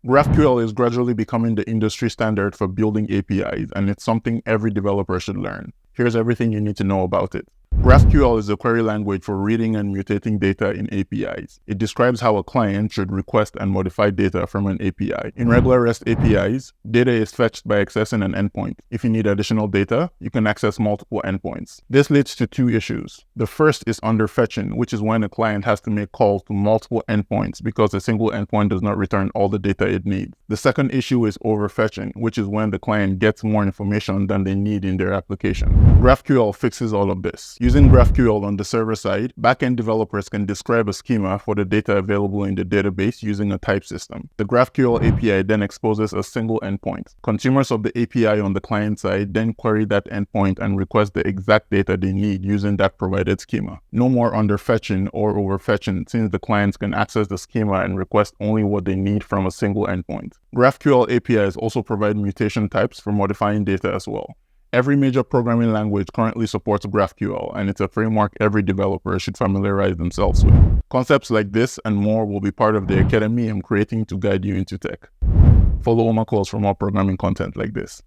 GraphQL is gradually becoming the industry standard for building APIs, and it's something every developer should learn. Here's everything you need to know about it. GraphQL is a query language for reading and mutating data in APIs. It describes how a client should request and modify data from an API. In regular REST APIs, data is fetched by accessing an endpoint. If you need additional data, you can access multiple endpoints. This leads to two issues. The first is underfetching, which is when a client has to make calls to multiple endpoints because a single endpoint does not return all the data it needs. The second issue is overfetching, which is when the client gets more information than they need in their application. GraphQL fixes all of this. Using GraphQL on the server side, backend developers can describe a schema for the data available in the database using a type system. The GraphQL API then exposes a single endpoint. Consumers of the API on the client side then query that endpoint and request the exact data they need using that provided schema. No more underfetching or overfetching, since the clients can access the schema and request only what they need from a single endpoint. GraphQL APIs also provide mutation types for modifying data as well. Every major programming language currently supports GraphQL, and it's a framework every developer should familiarize themselves with. Concepts like this and more will be part of the academy I'm creating to guide you into tech. Follow Oma Calls for more programming content like this.